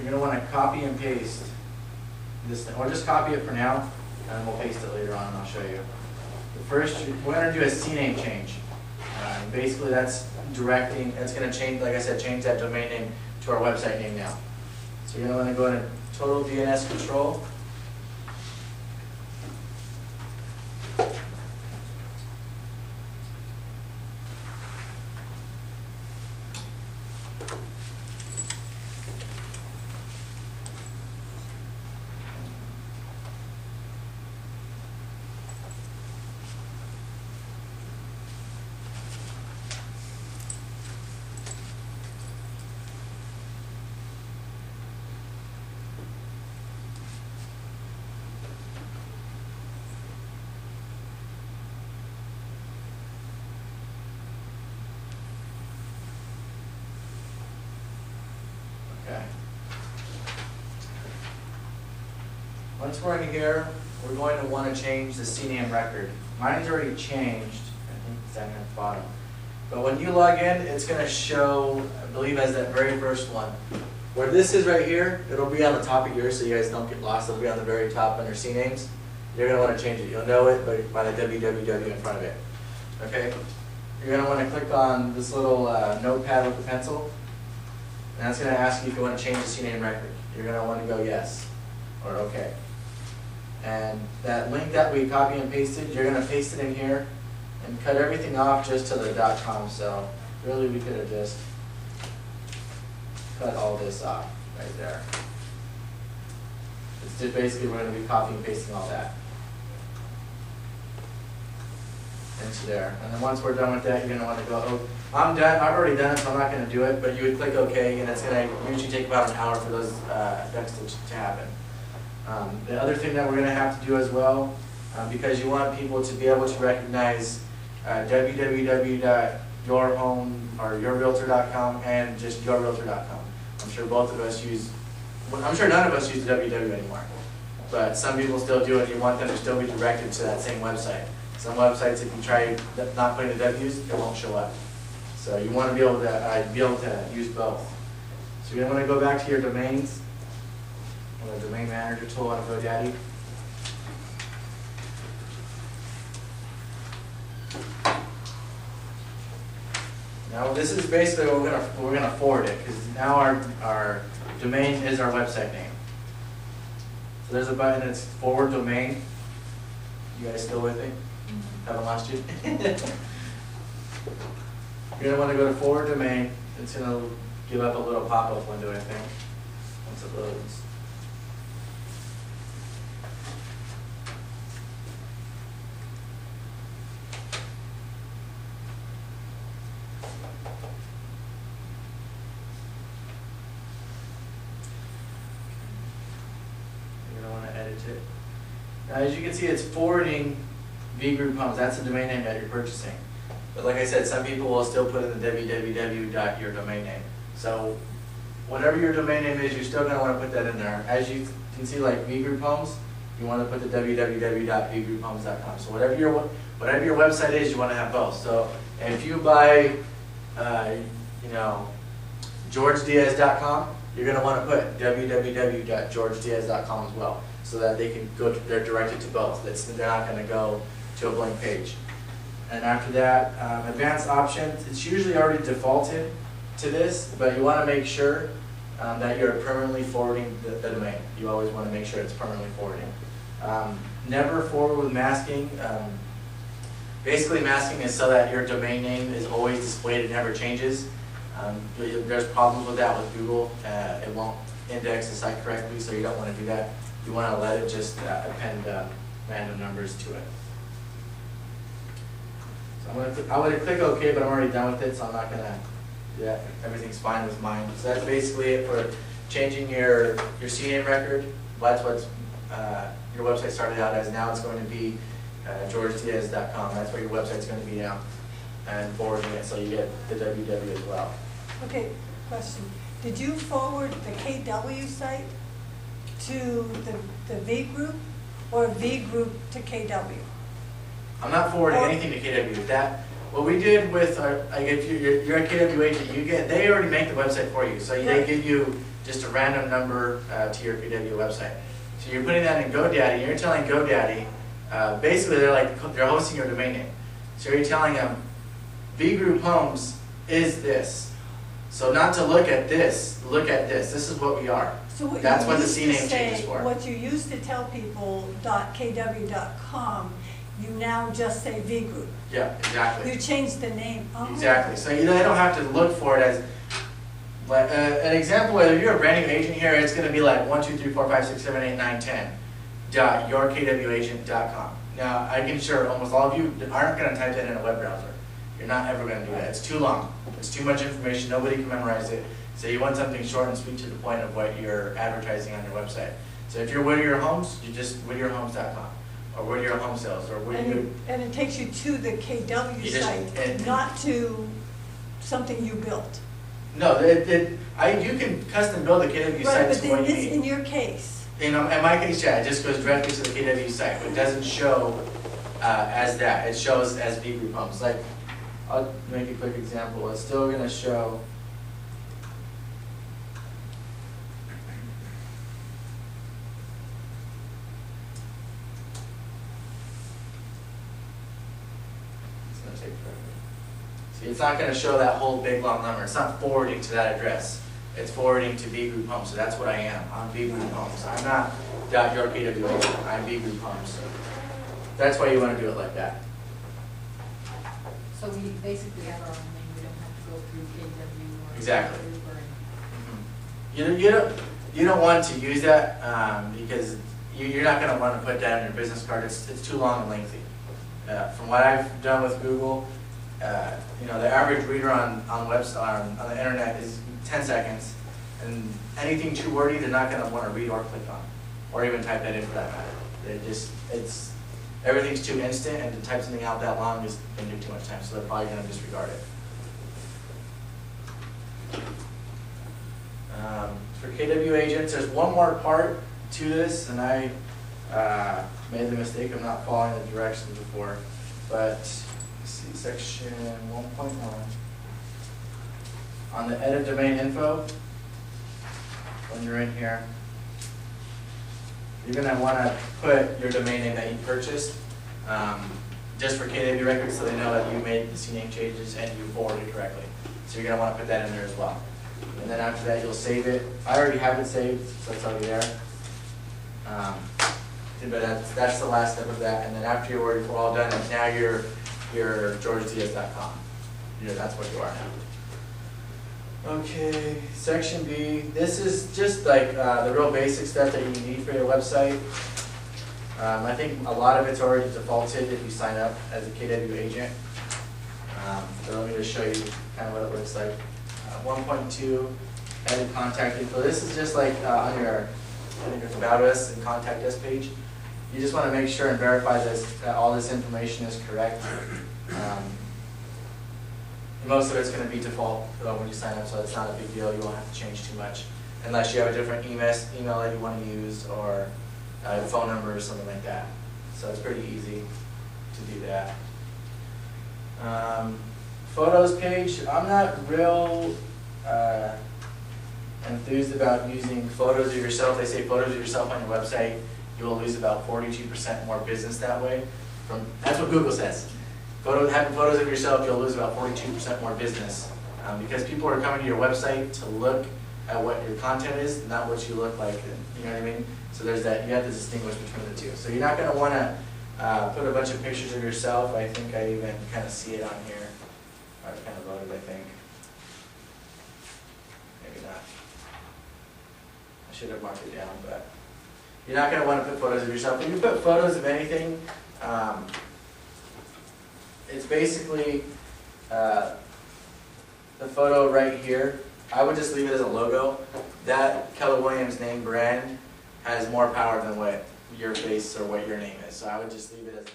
you're going to want to copy and paste this, or just copy it for now, and we'll paste it later on and I'll show you. But first, we're going to do a CNAME change. Basically, that's directing, it's going to change, like I said, change that domain name to our website name now. So you're going to want to go into Total DNS Control. Okay. Once we're in here, we're going to want to change the CNAME record. Mine's already changed. I think it's down here at the bottom. But when you log in, it's going to show, I believe, as that very first one. Where this is right here, it'll be on the top of yours so you guys don't get lost. It'll be on the very top under CNAMEs. You're going to want to change it. You'll know it by the www in front of it. Okay? You're going to want to click on this little notepad with the pencil. And that's going to ask you if you want to change the CNAME record. You're going to want to go yes or okay. And that link that we copy and pasted, you're going to paste it in here and cut everything off just to the .com. So really we could have just cut all this off right there. It's just basically we're going to be copying and pasting all that into there. And then once we're done with that, you're going to want to go, oh, I'm done. I've already done it, so I'm not going to do it. But you would click OK, and it's going to usually take about an hour for those effects to happen. The other thing that we're going to have to do as well, because you want people to be able to recognize www.yourhome or yourrealtor.com and just yourrealtor.com. I'm sure both of us use, I'm sure none of us use www anymore, but some people still do, and you want them to still be directed to that same website. Some websites, if you try not putting the W's, it won't show up. So you want to be able to use both. So you're going to want to go back to your domains. The domain manager tool on GoDaddy. Now this is basically what we're gonna forward it, because now our domain is our website name. So there's a button that's forward domain. You guys still with me? Haven't lost you? You're gonna want to go to forward domain. It's gonna give up a little pop-up window, I think, once it loads. It. Now, as you can see, it's forwarding vgroup homes. That's the domain name that you're purchasing. But like I said, some people will still put in the www.your domain name. So whatever your domain name is, you're still going to want to put that in there. As you can see, like vgroup homes, you want to put the www.vgrouphomes.com. So whatever your website is, you want to have both. So if you buy, GeorgeDiaz.com, you're going to want to put www.georgediaz.com as well, so that they can go. They're directed to both. They're not going to go to a blank page. And after that, advanced options. It's usually already defaulted to this, but you want to make sure that you're permanently forwarding the domain. You always want to make sure it's permanently forwarding. Never forward with masking. Basically, masking is so that your domain name is always displayed. It never changes. There's problems with that with Google. It won't index the site correctly, so you don't want to do that. You want to let it just append random numbers to it. So I would click OK, but I'm already done with it, so I'm not going to do that. Everything's fine with mine. So that's basically it for changing your CNAME record. That's what your website started out as. Now it's going to be GeorgeDiaz.com. That's where your website's going to be now, and forwarding it so you get the www as well. Okay, question. Did you forward the KW site to the V group, or V group to KW? I'm not forwarding anything to KW. what we did with our, like if you're a KW agent, they already make the website for you. So they give you just a random number to your KW website. So you're putting that in GoDaddy, and you're telling GoDaddy, basically they're hosting your domain name. So you're telling them, V Group Homes is this. So not to look at this, look at this. This is what we are. So what That's you what the used to CNAME say- change is for. What you used to tell people .kw.com, you now just say V Group. Yeah, exactly. You changed the name. Oh. Exactly. So they don't have to look for it as, like, an example, if you're a brand new agent here, it's going to be like 1, 2, 3, 4, 5, 6, 7, 8, 9, 10. .yourkwagent.com. Now, I can sure almost all of you aren't going to type that in a web browser. You're not ever going to do that. It's too long. It's too much information. Nobody can memorize it. So you want something short and sweet to the point of what you're advertising on your website. So if you're Whittier Homes, you just whittierhomes.com or Whittier Home Sales or Whittier. And it takes you to the KW site, not to something you built. No, you can custom build a KW site to what you need. In your case. In my case, yeah, it just goes directly to the KW site, but it doesn't show as that. It shows as V Group Homes. Like, I'll make a quick example. It's still going to show. It's going to take forever. See, it's not going to show that whole big long number. It's not forwarding to that address. It's forwarding to V Group Homes, so that's what I am. I'm V Group Homes. I'm not .yourkwagent. I'm V Group Homes. That's why you want to do it like that. So we basically have our own name, we don't have to go through KW or. Exactly. Or- You don't want to use that because you're not going to want to put that in your business card. It's too long and lengthy. From what I've done with Google, the average reader on the internet is 10 seconds, and anything too wordy, they're not going to want to read or click on, or even type that in for that matter. Everything's too instant, and to type something out that long is going to take too much time, so they're probably going to disregard it. For KW agents, there's one more part to this, and I made the mistake of not following the directions before, but let's see, section 1.1. On the edit domain info, when you're in here, you're going to want to put your domain name that you purchased, just for KW records, so they know that you made the CNAME changes and you forwarded it correctly. So you're going to want to put that in there as well. And then after that, you'll save it. I already have it saved, so it's already there. But that's the last step of that. And then after you're all done, now you're georgediaz.com. That's what you are now. Okay, section B. This is just like the real basic stuff that you need for your website. I think a lot of it's already defaulted if you sign up as a KW agent. So let me just show you kind of what it looks like. 1.2, edit contact info. This is just like on your, I think it's About Us and Contact Us page. You just want to make sure and verify that all this information is correct. Most of it's going to be default when you sign up, so it's not a big deal. You won't have to change too much unless you have a different email that you want to use or a phone number or something like that. So it's pretty easy to do that. Photos page, I'm not real enthused about using photos of yourself. They say photos of yourself on your website, you will lose about 42% more business that way. That's what Google says. Having photos of yourself, you'll lose about 42% more business because people are coming to your website to look at what your content is, not what you look like. You know what I mean? So there's that. You have to distinguish between the two. So you're not going to want to put a bunch of pictures of yourself. I think I even kind of see it on here. I kind of wrote it, I think. Maybe not. I should have marked it down, but you're not going to want to put photos of yourself. If you put photos of anything, it's basically the photo right here. I would just leave it as a logo. That Keller Williams name brand has more power than what your face or what your name is. So I would just leave it as a